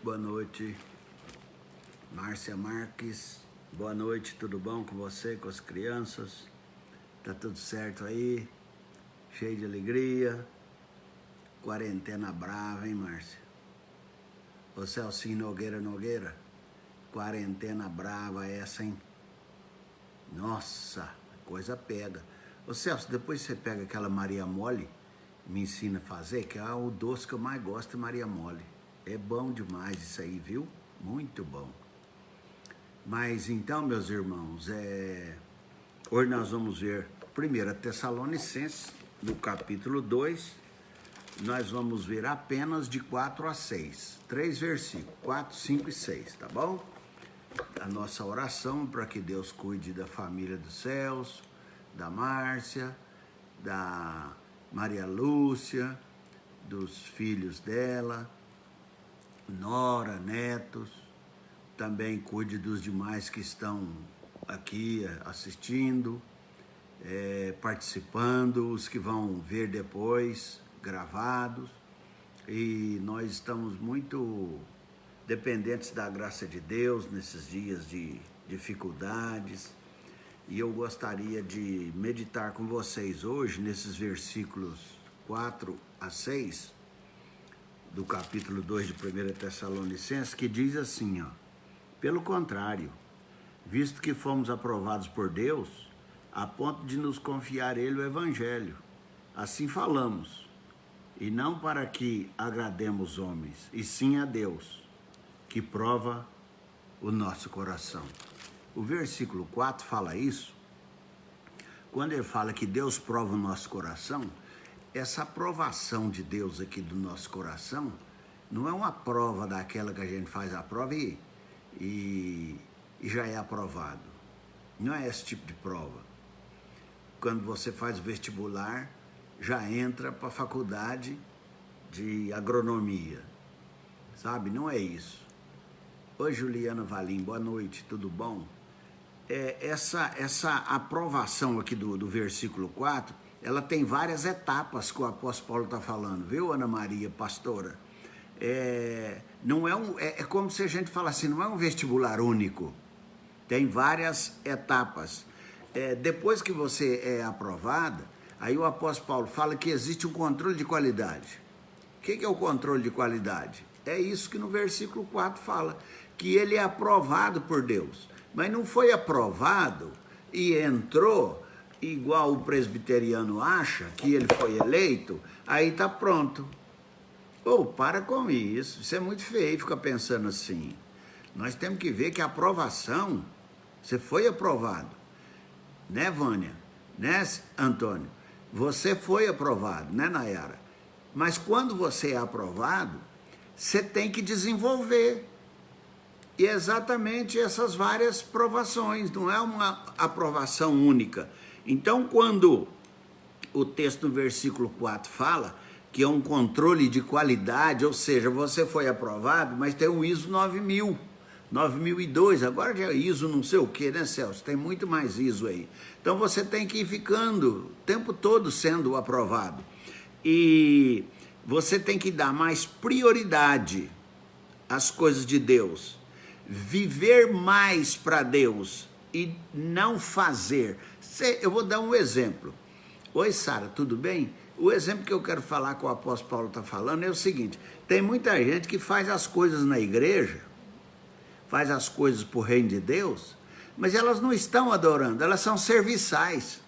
Boa noite. Márcia Marques, boa noite, tudo bom com você, com as crianças? Tá tudo certo aí? Cheio de alegria? Quarentena brava, hein, Márcia? Ô Celcinho Nogueira, quarentena brava essa, hein? Nossa, a coisa pega. Ô Celso, depois você pega aquela Maria Mole, me ensina a fazer, que é o doce que eu mais gosto, é Maria Mole. É bom demais isso aí, viu? Muito bom. Mas então, meus irmãos, hoje nós vamos ver 1 Tessalonicenses, no capítulo 2, nós vamos ver apenas de 4 a 6, 3 versículos, 4, 5 e 6, tá bom? A nossa oração para que Deus cuide da família dos céus, da Márcia, da Maria Lúcia, dos filhos dela, nora, netos, também cuide dos demais que estão aqui assistindo, participando, os que vão ver depois, gravados, e nós estamos muito dependentes da graça de Deus nesses dias de dificuldades, e eu gostaria de meditar com vocês hoje nesses versículos 4 a 6, do capítulo 2 de 1 Tessalonicenses, que diz assim, ó: pelo contrário, visto que fomos aprovados por Deus, a ponto de nos confiar Ele o Evangelho, assim falamos, e não para que agrademos homens, e sim a Deus, que prova o nosso coração. O versículo 4 fala isso. Quando ele fala que Deus prova o nosso coração, essa aprovação de Deus aqui do nosso coração não é uma prova daquela que a gente faz a prova e já é aprovado. Não é esse tipo de prova. Quando você faz o vestibular, já entra para a faculdade de agronomia, sabe? Não é isso. Oi, Juliana Valim, boa noite, tudo bom? Essa aprovação aqui do versículo 4, ela tem várias etapas que o apóstolo Paulo está falando, viu, Ana Maria, pastora? Não é como se a gente falasse, não é um vestibular único, tem várias etapas. Depois que você é aprovada, aí o apóstolo Paulo fala que existe um controle de qualidade. O que é o controle de qualidade? É isso que no versículo 4 fala, que ele é aprovado por Deus, mas não foi aprovado e entrou igual o presbiteriano acha, que ele foi eleito, aí tá pronto. Para com isso é muito feio ficar pensando assim. Nós temos que ver que a aprovação, você foi aprovado, né, Vânia? Né, Antônio? Você foi aprovado, né, Nayara? Mas quando você é aprovado, você tem que desenvolver. E é exatamente essas várias provações, não é uma aprovação única. Então, quando o texto no versículo 4 fala que é um controle de qualidade, ou seja, você foi aprovado, mas tem o ISO 9000, 9002, agora já é ISO não sei o que, né, Celso? Tem muito mais ISO aí. Então, você tem que ir ficando o tempo todo sendo aprovado. E você tem que dar mais prioridade às coisas de Deus, viver mais para Deus e não fazer. Eu vou dar um exemplo. Oi, Sara, tudo bem? O exemplo que eu quero falar que o apóstolo Paulo está falando é o seguinte: tem muita gente que faz as coisas na igreja, faz as coisas para o reino de Deus, mas elas não estão adorando, elas são serviçais.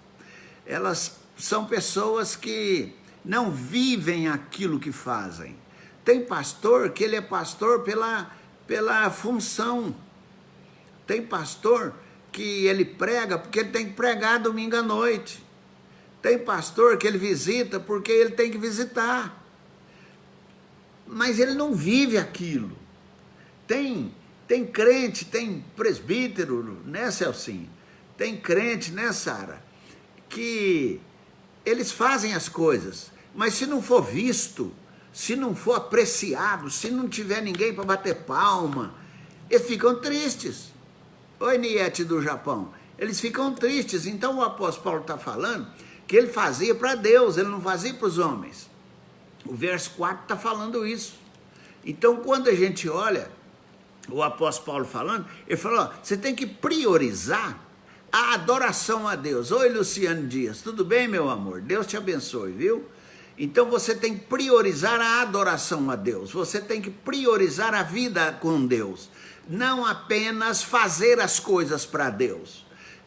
Elas são pessoas que não vivem aquilo que fazem. Tem pastor que ele é pastor pela função. Tem pastor que ele prega porque ele tem que pregar domingo à noite. Tem pastor que ele visita porque ele tem que visitar. Mas ele não vive aquilo. Tem crente, tem presbítero, né, Celcinho? Tem crente, né, Sara? Que eles fazem as coisas, mas se não for visto, se não for apreciado, se não tiver ninguém para bater palma, eles ficam tristes. Oi, Niete do Japão. Eles ficam tristes. Então o apóstolo Paulo está falando que ele fazia para Deus, ele não fazia para os homens. O verso 4 está falando isso. Então, quando a gente olha o apóstolo Paulo falando, ele falou, ó, você tem que priorizar a adoração a Deus. Oi, Luciano Dias, tudo bem, meu amor? Deus te abençoe, viu? Então você tem que priorizar a adoração a Deus, você tem que priorizar a vida com Deus, não apenas fazer as coisas para Deus.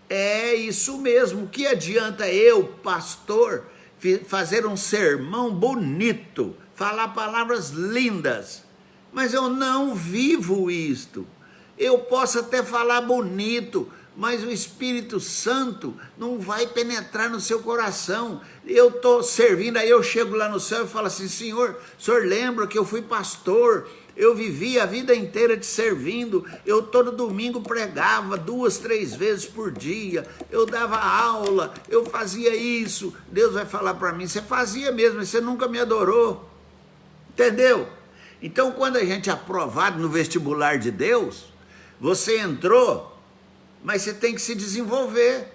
É isso mesmo, que adianta eu, pastor, fazer um sermão bonito, falar palavras lindas, mas eu não vivo isto. Eu posso até falar bonito, mas o Espírito Santo não vai penetrar no seu coração. Eu estou servindo, aí eu chego lá no céu e falo assim, Senhor, o Senhor lembra que eu fui pastor, eu vivi a vida inteira te servindo, eu todo domingo pregava 2, 3 vezes por dia, eu dava aula, eu fazia isso. Deus vai falar para mim, você fazia mesmo, mas você nunca me adorou, entendeu? Então quando a gente é aprovado no vestibular de Deus, você entrou, mas você tem que se desenvolver.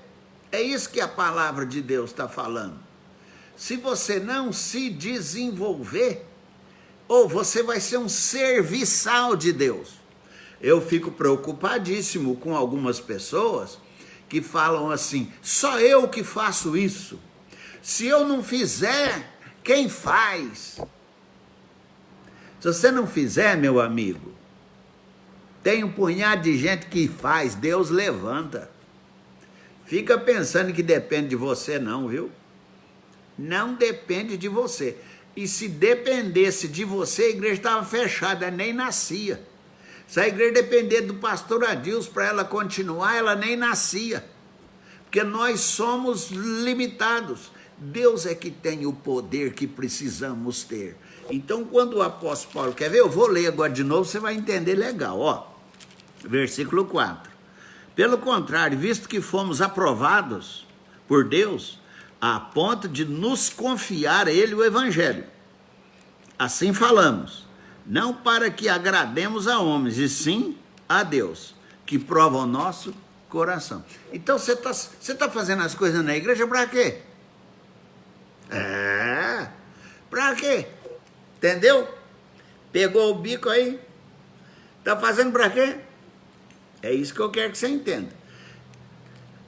É isso que a palavra de Deus está falando. Se você não se desenvolver, ou você vai ser um serviçal de Deus. Eu fico preocupadíssimo com algumas pessoas que falam assim, só eu que faço isso. Se eu não fizer, quem faz? Se você não fizer, meu amigo, tem um punhado de gente que faz, Deus levanta. Fica pensando que depende de você não, viu? Não depende de você. E se dependesse de você, a igreja estava fechada, nem nascia. Se a igreja depender do pastor Adilson para ela continuar, ela nem nascia. Porque nós somos limitados. Deus é que tem o poder que precisamos ter. Então, quando o apóstolo Paulo, quer ver? Eu vou ler agora de novo, você vai entender legal, ó. Versículo 4. Pelo contrário, visto que fomos aprovados por Deus, a ponto de nos confiar a Ele o Evangelho. Assim falamos, não para que agrademos a homens, e sim a Deus, que prova o nosso coração. Então você tá fazendo as coisas na igreja para quê? Para quê? Entendeu? Pegou o bico aí? Tá fazendo para quê? É isso que eu quero que você entenda.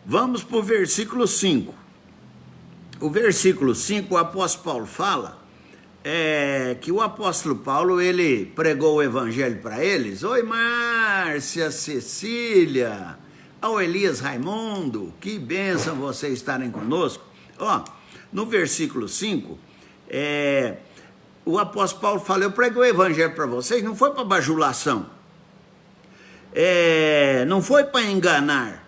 Vamos para o versículo 5. O versículo 5, o apóstolo Paulo fala que o apóstolo Paulo, ele pregou o evangelho para eles. Oi, Márcia, Cecília, ao Elias Raimundo, que bênção vocês estarem conosco. Ó, no versículo 5, o apóstolo Paulo fala, eu preguei o evangelho para vocês, não foi para bajulação, não foi para enganar,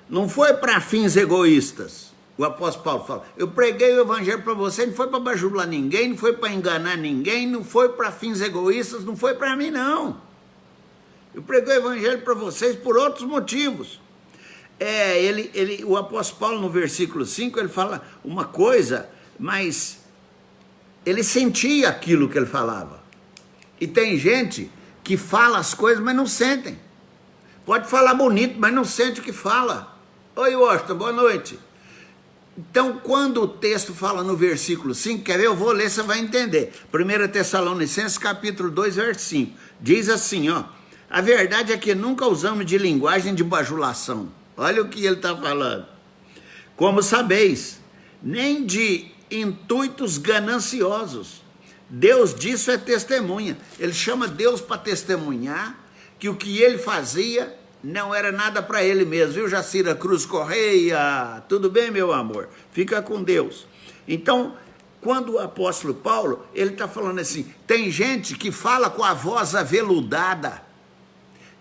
não foi para fins egoístas. O apóstolo Paulo fala, eu preguei o evangelho para vocês, não foi para bajular ninguém, não foi para enganar ninguém, não foi para fins egoístas, não foi para mim não. Eu preguei o evangelho para vocês por outros motivos. O apóstolo Paulo no versículo 5, ele fala uma coisa, mas ele sentia aquilo que ele falava. E tem gente que fala as coisas, mas não sentem. Pode falar bonito, mas não sente o que fala. Oi, Washington, boa noite. Então, quando o texto fala no versículo 5, quer ver? Eu vou ler, você vai entender. 1 Tessalonicenses, capítulo 2, verso 5. Diz assim, ó. A verdade é que nunca usamos de linguagem de bajulação. Olha o que ele está falando. Como sabeis, nem de intuitos gananciosos. Deus disso é testemunha. Ele chama Deus para testemunhar que o que ele fazia não era nada para ele mesmo, viu, Jacira Cruz Correia? Tudo bem, meu amor? Fica com Deus. Então, quando o apóstolo Paulo, ele está falando assim, tem gente que fala com a voz aveludada,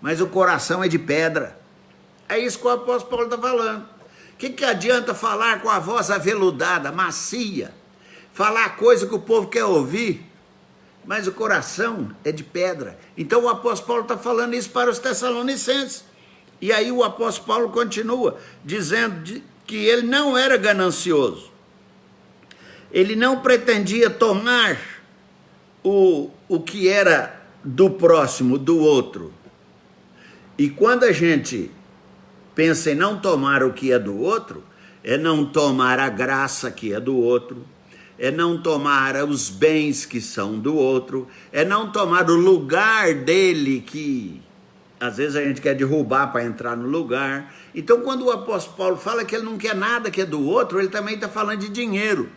mas o coração é de pedra. É isso que o apóstolo Paulo está falando. O que adianta falar com a voz aveludada, macia, falar coisa que o povo quer ouvir, mas o coração é de pedra? Então o apóstolo Paulo está falando isso para os Tessalonicenses. E aí o apóstolo Paulo continua dizendo que ele não era ganancioso. Ele não pretendia tomar o que era do próximo, do outro. E quando a gente pensa em não tomar o que é do outro, é não tomar a graça que é do outro, é não tomar os bens que são do outro, é não tomar o lugar dele, que às vezes a gente quer derrubar para entrar no lugar. Então, quando o apóstolo Paulo fala que ele não quer nada que é do outro, ele também está falando de dinheiro,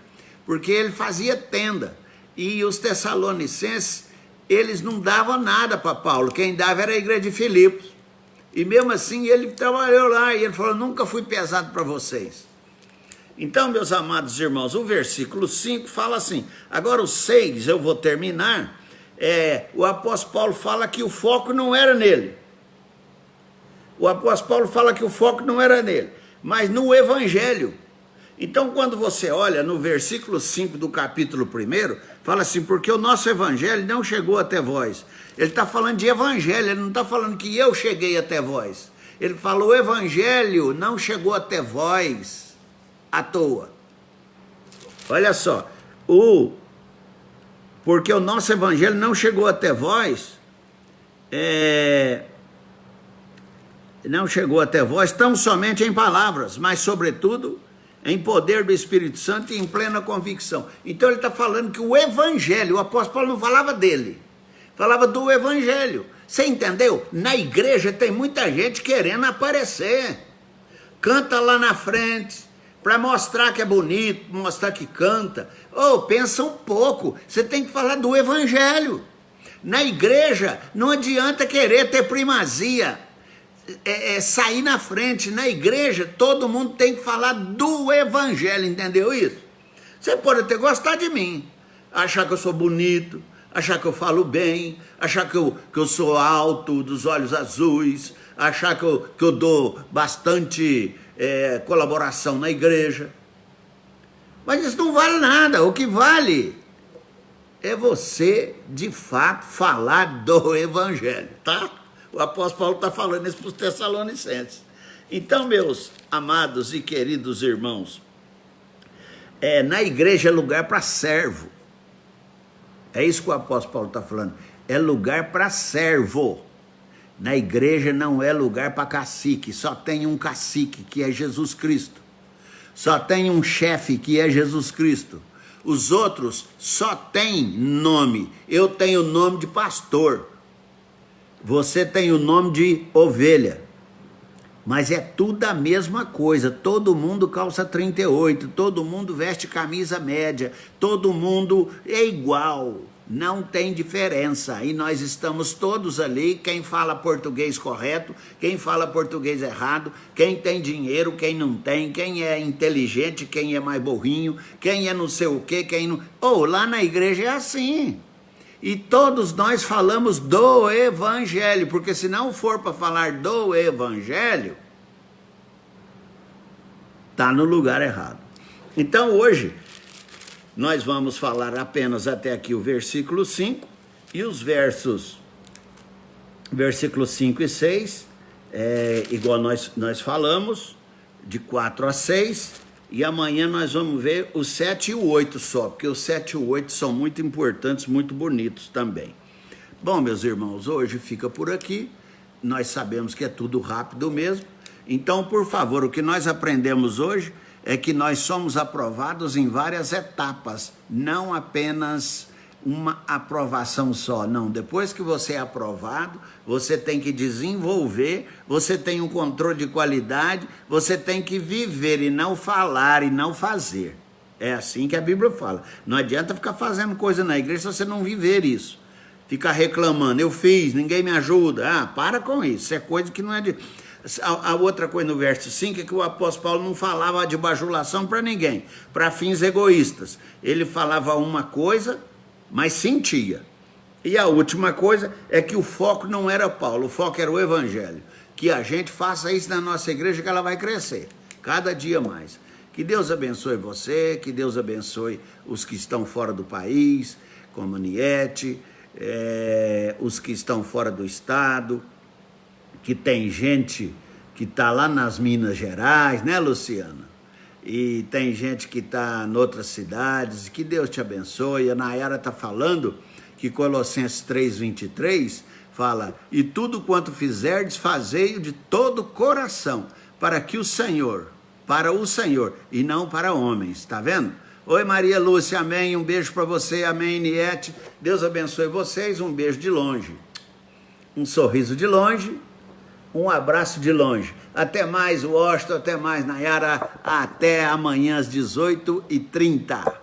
porque ele fazia tenda, e os tessalonicenses, eles não davam nada para Paulo, quem dava era a igreja de Filipos, e mesmo assim ele trabalhou lá, e ele falou, nunca fui pesado para vocês. Então, meus amados irmãos, o versículo 5 fala assim, agora o 6 eu vou terminar, o apóstolo Paulo fala que o foco não era nele. O apóstolo Paulo fala que o foco não era nele, mas no evangelho. Então, quando você olha no versículo 5 do capítulo 1, fala assim, porque o nosso evangelho não chegou até vós. Ele está falando de evangelho, ele não está falando que eu cheguei até vós. Ele falou, o evangelho não chegou até vós à toa. Olha só, porque o nosso evangelho não chegou até vós, não chegou até vós tão somente em palavras, mas sobretudo em poder do Espírito Santo e em plena convicção. Então ele está falando que o evangelho, o apóstolo Paulo não falava dele, falava do evangelho. Você entendeu? Na igreja tem muita gente querendo aparecer, canta lá na frente, para mostrar que é bonito, mostrar que canta. Pensa um pouco, você tem que falar do evangelho. Na igreja não adianta querer ter primazia, sair na frente. Na igreja todo mundo tem que falar do evangelho, entendeu isso? Você pode até gostar de mim, achar que eu sou bonito, achar que eu falo bem, achar que eu sou alto, dos olhos azuis, achar que eu dou bastante colaboração na igreja, mas isso não vale nada. O que vale é você de fato falar do evangelho, tá? O apóstolo Paulo está falando isso para os tessalonicenses. Então, meus amados e queridos irmãos, na igreja é lugar para servo. É isso que o apóstolo Paulo está falando. É lugar para servo. Na igreja não é lugar para cacique. Só tem um cacique, que é Jesus Cristo. Só tem um chefe, que é Jesus Cristo. Os outros só têm nome. Eu tenho o nome de pastor. Você tem o nome de ovelha. Mas é tudo a mesma coisa. Todo mundo calça 38, todo mundo veste camisa média, todo mundo é igual. Não tem diferença, e nós estamos todos ali, quem fala português correto, quem fala português errado, quem tem dinheiro, quem não tem, quem é inteligente, quem é mais burrinho, quem é não sei o quê, quem não... lá na igreja é assim, e todos nós falamos do evangelho, porque se não for para falar do evangelho, está no lugar errado. Então hoje nós vamos falar apenas até aqui o versículo 5, e os versículos 5 e 6, igual nós falamos, de 4 a 6, e amanhã nós vamos ver o 7 e o 8 só, porque o 7 e o 8 são muito importantes, muito bonitos também. Bom, meus irmãos, hoje fica por aqui, nós sabemos que é tudo rápido mesmo, então, por favor, o que nós aprendemos hoje é que nós somos aprovados em várias etapas, não apenas uma aprovação só, não. Depois que você é aprovado, você tem que desenvolver, você tem um controle de qualidade, você tem que viver e não falar e não fazer. É assim que a Bíblia fala. Não adianta ficar fazendo coisa na igreja se você não viver isso. Ficar reclamando, eu fiz, ninguém me ajuda. Para com isso, isso é coisa que não é de... A outra coisa no verso 5 é que o apóstolo Paulo não falava de bajulação para ninguém, para fins egoístas. Ele falava uma coisa, mas sentia. E a última coisa é que o foco não era Paulo, o foco era o evangelho. Que a gente faça isso na nossa igreja, que ela vai crescer, cada dia mais. Que Deus abençoe você, que Deus abençoe os que estão fora do país, como a Niete, os que estão fora do estado, que tem gente que está lá nas Minas Gerais, né, Luciana? E tem gente que está em outras cidades, que Deus te abençoe. A Nayara está falando que Colossenses 3:23 fala, e tudo quanto fizerdes, fazei-o de todo o coração, para o Senhor, e não para homens, tá vendo? Oi, Maria Lúcia, amém. Um beijo para você, amém, Niete. Deus abençoe vocês. Um beijo de longe. Um sorriso de longe. Um abraço de longe. Até mais, Washington. Até mais, Nayara. Até amanhã às 18h30.